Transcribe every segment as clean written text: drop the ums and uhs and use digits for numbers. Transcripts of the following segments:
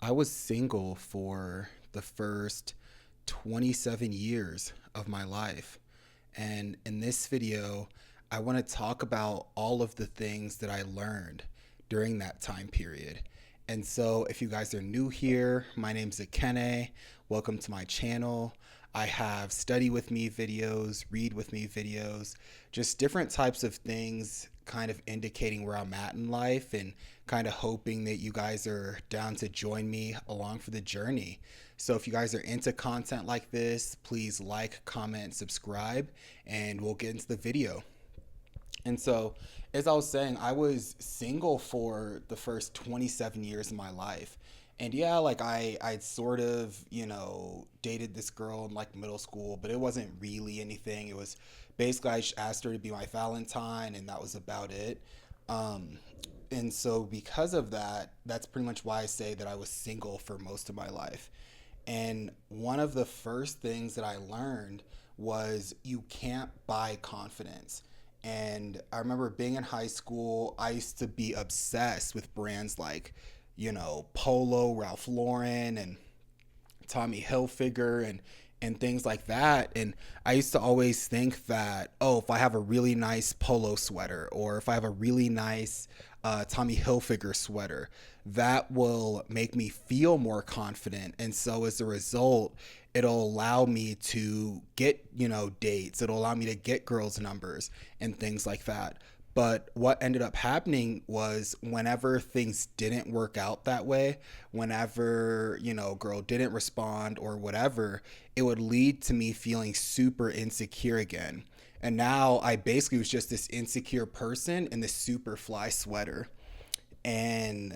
I was single for the first 27 years of my life. And in this video, I want to talk about all of the things that I learned during that time period. And so, if you guys are new here, my name's Akene. Welcome to my channel. I have study with me videos, read with me videos, just different types of things kind of indicating where I'm at in life and kind of hoping that you guys are down to join me along for the journey. So if you guys are into content like this, please like, comment, subscribe, and we'll get into the video. And so, as I was saying, I was single for the first 27 years of my life. And yeah, like I'd sort of, dated this girl in like middle school, but it wasn't really anything. It was basically I just asked her to be my Valentine, and that was about it. Um, and so, because of that, that's pretty much why I say that I was single for most of my life. And one of the first things that I learned was you can't buy confidence. And I remember being in high school, I used to be obsessed with brands like, Polo, Ralph Lauren, and Tommy Hilfiger and things like that. And I used to always think that, oh, if I have a really nice polo sweater or if I have a really nice Tommy Hilfiger sweater, that will make me feel more confident. And so as a result, it'll allow me to get, dates. It'll allow me to get girls' numbers and things like that. But what ended up happening was whenever things didn't work out that way, whenever, girl didn't respond or whatever, it would lead to me feeling super insecure again. And now I basically was just this insecure person in this super fly sweater. And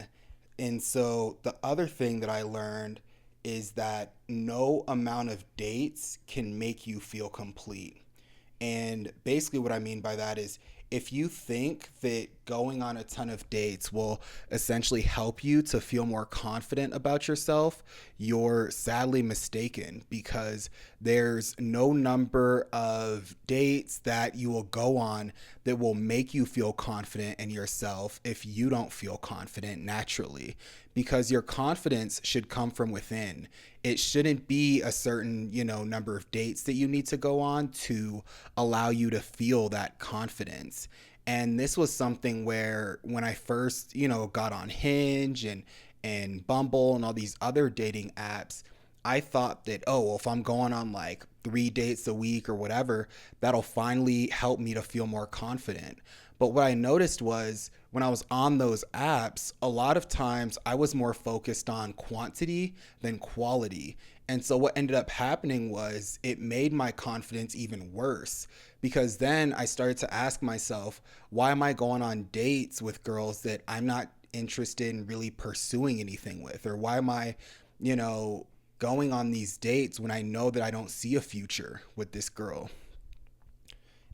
so the other thing that I learned is that no amount of dates can make you feel complete. And basically, what I mean by that is if you think that going on a ton of dates will essentially help you to feel more confident about yourself, you're sadly mistaken because there's no number of dates that you will go on that will make you feel confident in yourself if you don't feel confident naturally. Because your confidence should come from within. It shouldn't be a certain, number of dates that you need to go on to allow you to feel that confidence. And this was something where when I first, got on Hinge and Bumble and all these other dating apps, I thought that, oh, well, if I'm going on like 3 dates a week or whatever, that'll finally help me to feel more confident. But what I noticed was when I was on those apps, a lot of times I was more focused on quantity than quality. And so what ended up happening was it made my confidence even worse because then I started to ask myself, why am I going on dates with girls that I'm not interested in really pursuing anything with? Or why am I, you know, going on these dates when I know that I don't see a future with this girl?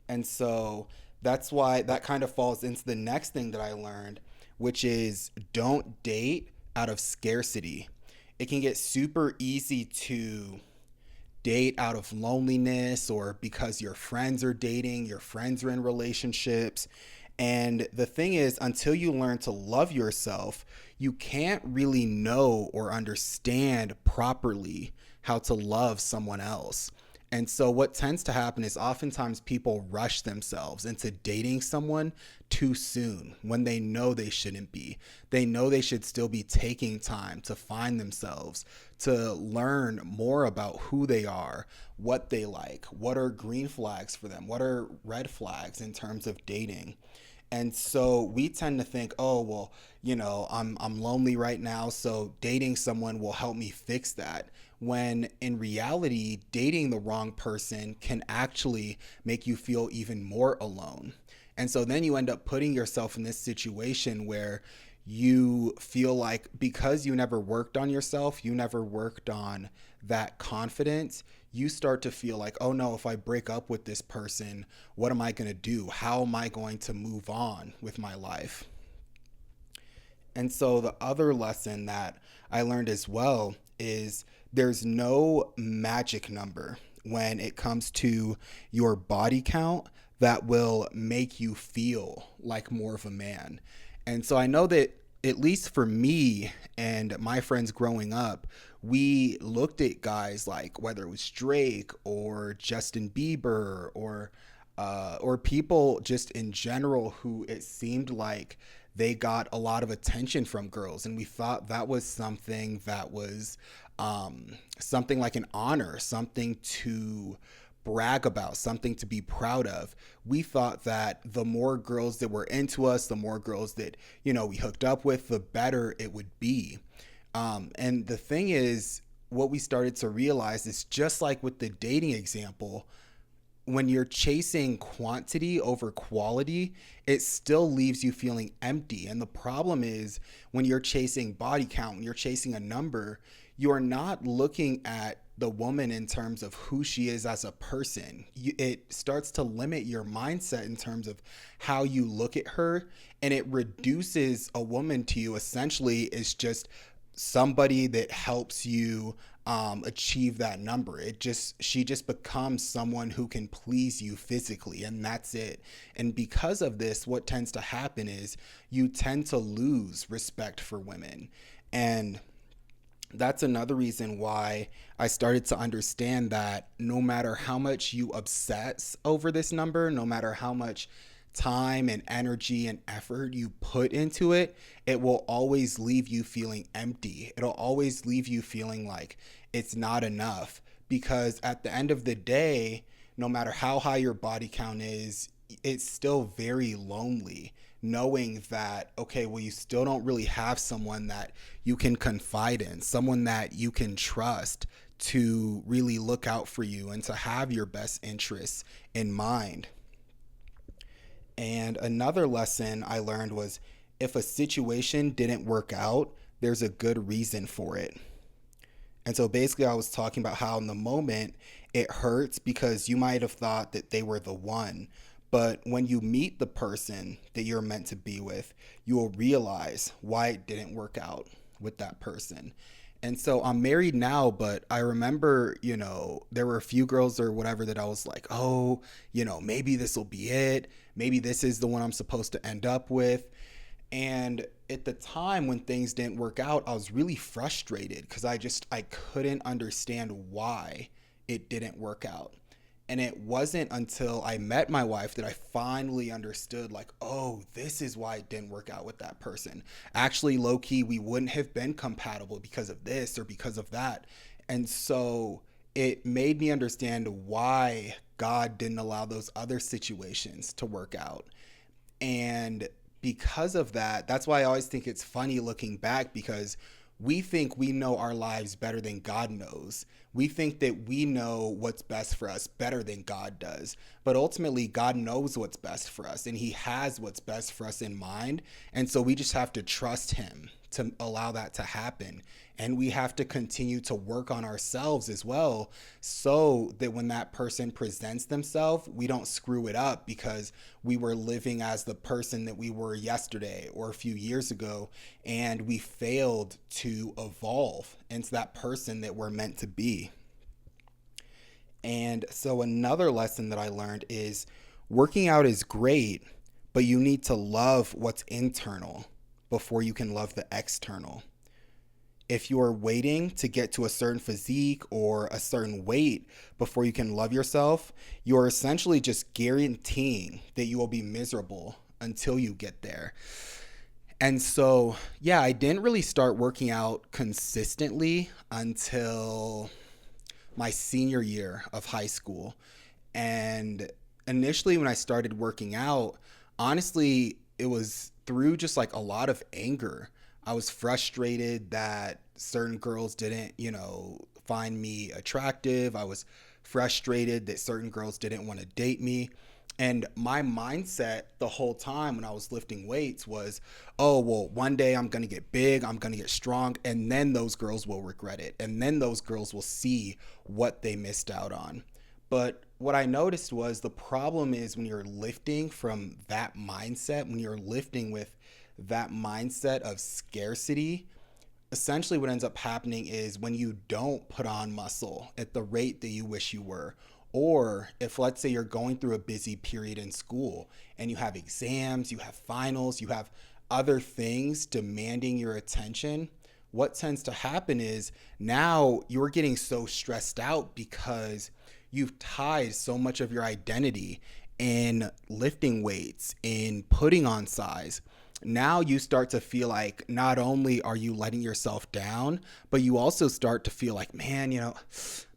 And so that's why that kind of falls into the next thing that I learned, which is don't date out of scarcity. It can get super easy to date out of loneliness or because your friends are dating, your friends are in relationships. And the thing is, until you learn to love yourself, you can't really know or understand properly how to love someone else. And so, what tends to happen is oftentimes people rush themselves into dating someone too soon when they know they shouldn't be. They know they should still be taking time to find themselves, to learn more about who they are, what they like, what are green flags for them, what are red flags in terms of dating. And so we tend to think, oh, well, I'm lonely right now, so dating someone will help me fix that. When in reality, dating the wrong person can actually make you feel even more alone. And so then you end up putting yourself in this situation where you feel like because you never worked on yourself, you never worked on that confidence, you start to feel like, oh no, if I break up with this person, what am I going to do? How am I going to move on with my life? And so the other lesson that I learned as well is there's no magic number when it comes to your body count that will make you feel like more of a man. And so I know that at least for me and my friends growing up, we looked at guys like whether it was Drake or Justin Bieber or people just in general who it seemed like they got a lot of attention from girls, and we thought that was something that was something like an honor, something to brag about, something to be proud of. We thought that the more girls that were into us, the more girls that, we hooked up with, the better it would be. And the thing is, what we started to realize is just like with the dating example, when you're chasing quantity over quality, it still leaves you feeling empty. And the problem is when you're chasing body count, when you're chasing a number, you're not looking at the woman in terms of who she is as a person. It starts to limit your mindset in terms of how you look at her, and it reduces a woman to you essentially is just somebody that helps you achieve that number. She just becomes someone who can please you physically, and that's it. And because of this, what tends to happen is you tend to lose respect for women. And that's another reason why I started to understand that no matter how much you obsess over this number, no matter how much time and energy and effort you put into it, it will always leave you feeling empty. It'll always leave you feeling like it's not enough, because at the end of the day, no matter how high your body count is, it's still very lonely knowing that, okay, well, you still don't really have someone that you can confide in, someone that you can trust to really look out for you and to have your best interests in mind. And another lesson I learned was if a situation didn't work out, there's a good reason for it. And so basically, I was talking about how in the moment it hurts because you might have thought that they were the one. But when you meet the person that you're meant to be with, you will realize why it didn't work out with that person. And so I'm married now, but I remember, there were a few girls or whatever that I was like, oh, maybe this will be it. Maybe this is the one I'm supposed to end up with. And at the time when things didn't work out, I was really frustrated because I couldn't understand why it didn't work out. And it wasn't until I met my wife that I finally understood, like, oh, this is why it didn't work out with that person. Actually, low key, we wouldn't have been compatible because of this or because of that. And so it made me understand why God didn't allow those other situations to work out. And because of that, that's why I always think it's funny looking back, because we think we know our lives better than God knows. We think that we know what's best for us better than God does. But ultimately, God knows what's best for us, and He has what's best for us in mind. And so we just have to trust Him to allow that to happen. And we have to continue to work on ourselves as well, so that when that person presents themselves, we don't screw it up because we were living as the person that we were yesterday or a few years ago, and we failed to evolve into that person that we're meant to be. And so another lesson that I learned is working out is great, but you need to love what's internal before you can love the external. If you're waiting to get to a certain physique or a certain weight before you can love yourself, you're essentially just guaranteeing that you will be miserable until you get there. And so, yeah, I didn't really start working out consistently until my senior year of high school. And initially, when I started working out, honestly, it was through just like a lot of anger. I was frustrated that certain girls didn't, find me attractive. I was frustrated that certain girls didn't want to date me. And my mindset the whole time when I was lifting weights was, oh, well, one day I'm going to get big, I'm going to get strong, and then those girls will regret it. And then those girls will see what they missed out on. But what I noticed was the problem is when you're lifting from that mindset, when you're lifting with that mindset of scarcity, essentially what ends up happening is when you don't put on muscle at the rate that you wish you were, or if let's say you're going through a busy period in school and you have exams, you have finals, you have other things demanding your attention, what tends to happen is now you're getting so stressed out because you've tied so much of your identity in lifting weights, in putting on size. Now you start to feel like not only are you letting yourself down, but you also start to feel like, man,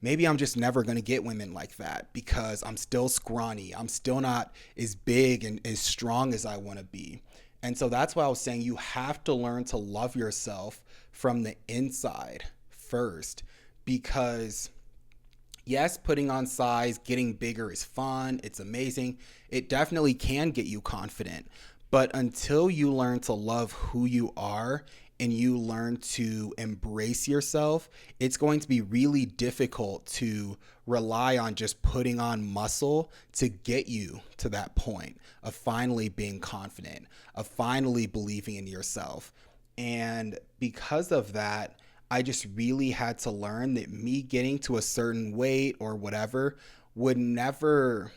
maybe I'm just never going to get women like that because I'm still scrawny. I'm still not as big and as strong as I want to be. And so that's why I was saying you have to learn to love yourself from the inside first, because yes, putting on size, getting bigger is fun. It's amazing. It definitely can get you confident. But until you learn to love who you are and you learn to embrace yourself, it's going to be really difficult to rely on just putting on muscle to get you to that point of finally being confident, of finally believing in yourself. And because of that, I just really had to learn that me getting to a certain weight or whatever would never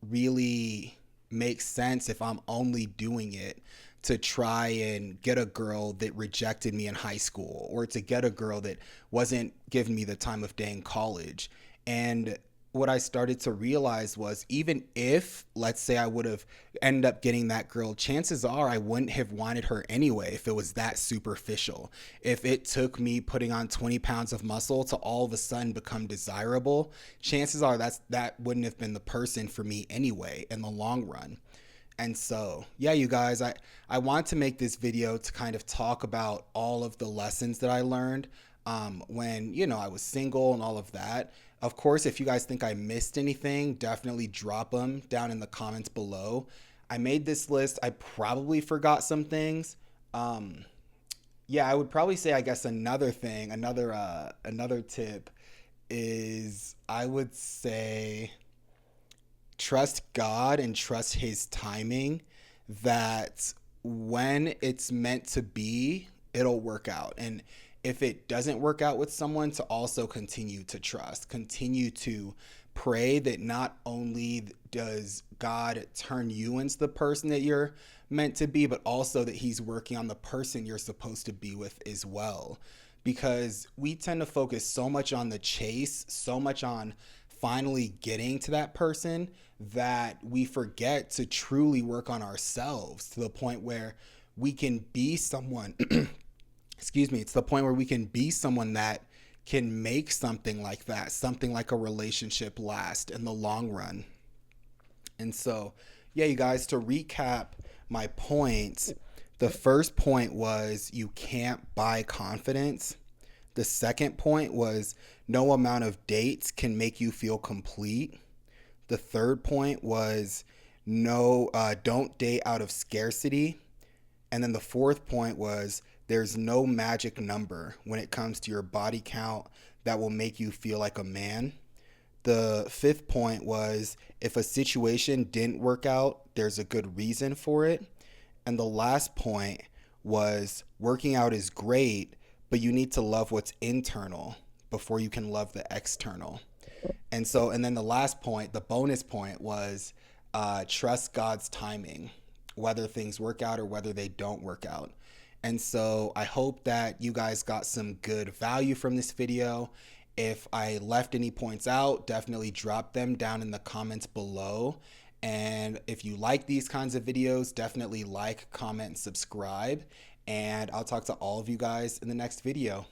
really make sense if I'm only doing it to try and get a girl that rejected me in high school or to get a girl that wasn't giving me the time of day in college. And what I started to realize was even if, let's say, I would have ended up getting that girl, chances are I wouldn't have wanted her anyway if it was that superficial. If it took me putting on 20 pounds of muscle to all of a sudden become desirable, chances are that wouldn't have been the person for me anyway in the long run. And so, yeah, you guys, I want to make this video to kind of talk about all of the lessons that I learned when, I was single and all of that. Of course, if you guys think I missed anything, definitely drop them down in the comments below. I made this list. I probably forgot some things. Yeah, I would probably say, I guess another thing, another tip is I would say trust God and trust his timing, that when it's meant to be, it'll work out. And if it doesn't work out with someone, to also continue to trust, continue to pray that not only does God turn you into the person that you're meant to be, but also that he's working on the person you're supposed to be with as well. Because we tend to focus so much on the chase, so much on finally getting to that person, that we forget to truly work on ourselves to the point where we can be someone excuse me, it's the point where we can be someone that can make something like that, something like a relationship, last in the long run. And so, yeah, you guys, to recap my points, the first point was you can't buy confidence. The second point was no amount of dates can make you feel complete. The third point was don't date out of scarcity. And then the fourth point was there's no magic number when it comes to your body count that will make you feel like a man. The fifth point was if a situation didn't work out, there's a good reason for it. And the last point was working out is great, but you need to love what's internal before you can love the external. And then the last point, the bonus point was trust God's timing, whether things work out or whether they don't work out. And so I hope that you guys got some good value from this video. If I left any points out, definitely drop them down in the comments below. And if you like these kinds of videos, definitely like, comment, and subscribe. And I'll talk to all of you guys in the next video.